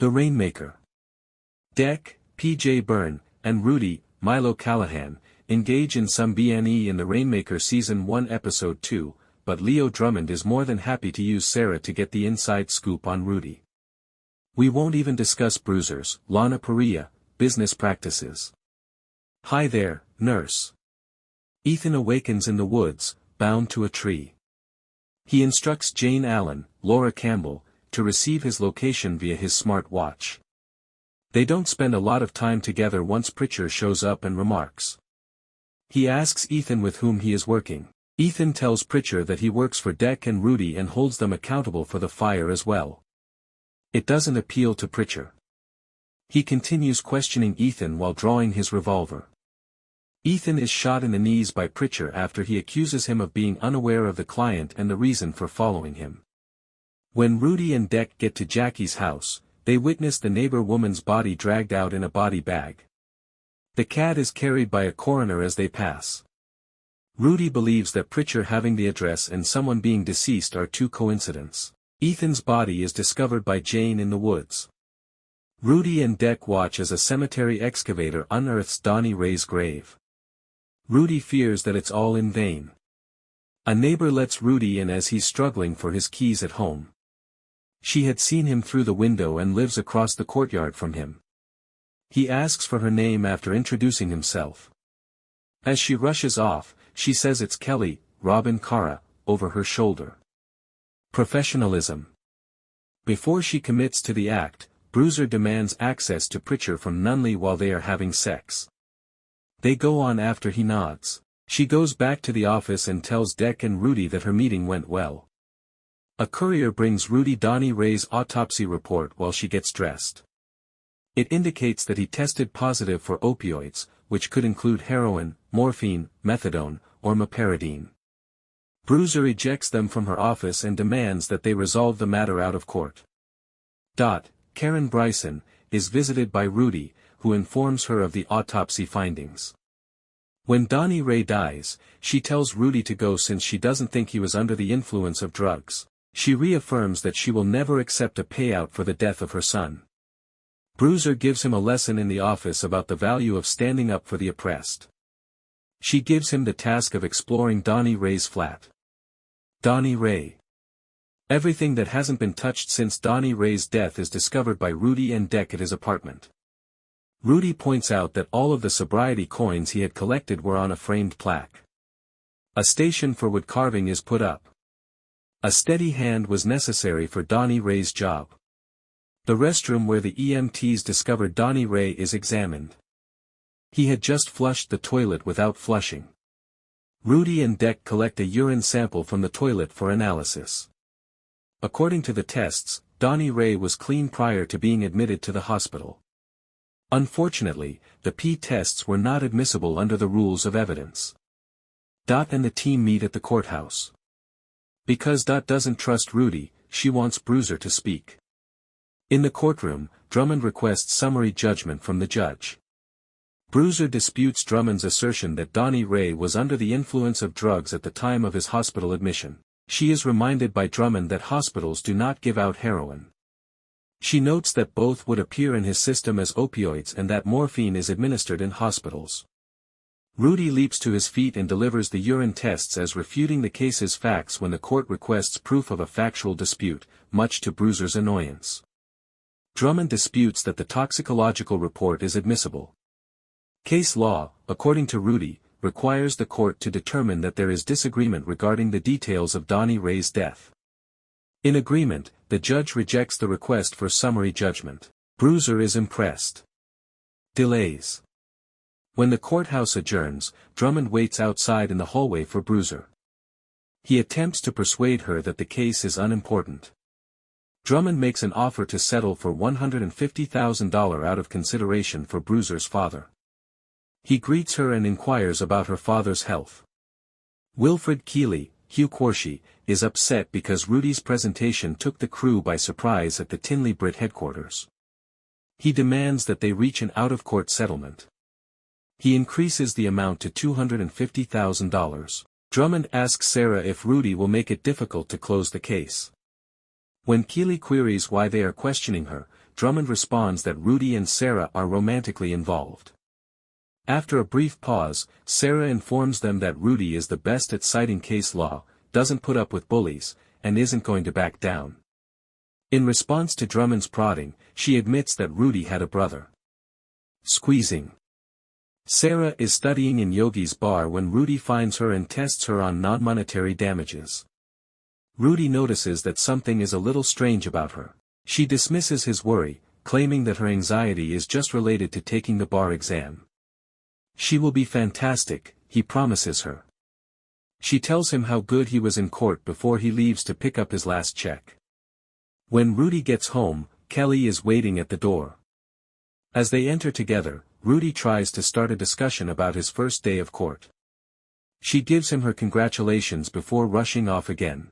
The Rainmaker. Deck, P.J. Byrne, and Rudy, Milo Callahan, engage in some B&E in The Rainmaker Season 1 Episode 2, but Leo Drummond is more than happy to use Sarah to get the inside scoop on Rudy. We won't even discuss Bruiser's, Lana Parrilla, business practices. Hi there, nurse. Ethan awakens in the woods, bound to a tree. He instructs Jane Allen, Laura Campbell, to receive his location via his smart watch. They don't spend a lot of time together once Pritcher shows up and remarks. He asks Ethan with whom he is working. Ethan tells Pritcher that he works for Deck and Rudy and holds them accountable for the fire as well. It doesn't appeal to Pritcher. He continues questioning Ethan while drawing his revolver. Ethan is shot in the knees by Pritcher after he accuses him of being unaware of the client and the reason for following him. When Rudy and Deck get to Jackie's house, they witness the neighbor woman's body dragged out in a body bag. The cat is carried by a coroner as they pass. Rudy believes that Pritcher having the address and someone being deceased are two coincidences. Ethan's body is discovered by Jane in the woods. Rudy and Deck watch as a cemetery excavator unearths Donny Ray's grave. Rudy fears that it's all in vain. A neighbor lets Rudy in as he's struggling for his keys at home. She had seen him through the window and lives across the courtyard from him. He asks for her name after introducing himself. As she rushes off, she says it's Kelly, Robin Cara, over her shoulder. Professionalism. Before she commits to the act, Bruiser demands access to Pritcher from Nunley while they are having sex. They go on after he nods. She goes back to the office and tells Deck and Rudy that her meeting went well. A courier brings Rudy Donny Ray's autopsy report while she gets dressed. It indicates that he tested positive for opioids, which could include heroin, morphine, methadone, or meperidine. Bruiser ejects them from her office and demands that they resolve the matter out of court. Karen Bryson, is visited by Rudy, who informs her of the autopsy findings. When Donny Ray dies, she tells Rudy to go since she doesn't think he was under the influence of drugs. She reaffirms that she will never accept a payout for the death of her son. Bruiser gives him a lesson in the office about the value of standing up for the oppressed. She gives him the task of exploring Donny Ray's flat. Donny Ray. Everything that hasn't been touched since Donny Ray's death is discovered by Rudy and Deck at his apartment. Rudy points out that all of the sobriety coins he had collected were on a framed plaque. A station for wood carving is put up. A steady hand was necessary for Donny Ray's job. The restroom where the EMTs discovered Donny Ray is examined. He had just flushed the toilet without flushing. Rudy and Deck collect a urine sample from the toilet for analysis. According to the tests, Donny Ray was clean prior to being admitted to the hospital. Unfortunately, the P tests were not admissible under the rules of evidence. And the team meet at the courthouse. Because doesn't trust Rudy, she wants Bruiser to speak. In the courtroom, Drummond requests summary judgment from the judge. Bruiser disputes Drummond's assertion that Donny Ray was under the influence of drugs at the time of his hospital admission. She is reminded by Drummond that hospitals do not give out heroin. She notes that both would appear in his system as opioids and that morphine is administered in hospitals. Rudy leaps to his feet and delivers the urine tests as refuting the case's facts when the court requests proof of a factual dispute, much to Bruiser's annoyance. Drummond disputes that the toxicological report is admissible. Case law, according to Rudy, requires the court to determine that there is disagreement regarding the details of Donny Ray's death. In agreement, the judge rejects the request for summary judgment. Bruiser is impressed. Delays. When the courthouse adjourns, Drummond waits outside in the hallway for Bruiser. He attempts to persuade her that the case is unimportant. Drummond makes an offer to settle for $150,000 out of consideration for Bruiser's father. He greets her and inquires about her father's health. Wilfred Keeley, Hugh Quarshie, is upset because Rudy's presentation took the crew by surprise at the Tinley Brit headquarters. He demands that they reach an out-of-court settlement. He increases the amount to $250,000. Drummond asks Sarah if Rudy will make it difficult to close the case. When Keeley queries why they are questioning her, Drummond responds that Rudy and Sarah are romantically involved. After a brief pause, Sarah informs them that Rudy is the best at citing case law, doesn't put up with bullies, and isn't going to back down. In response to Drummond's prodding, she admits that Rudy had a brother. Squeezing. Sarah is studying in Yogi's bar when Rudy finds her and tests her on non-monetary damages. Rudy notices that something is a little strange about her. She dismisses his worry, claiming that her anxiety is just related to taking the bar exam. She will be fantastic, he promises her. She tells him how good he was in court before he leaves to pick up his last check. When Rudy gets home, Kelly is waiting at the door. As they enter together, Rudy tries to start a discussion about his first day of court. She gives him her congratulations before rushing off again.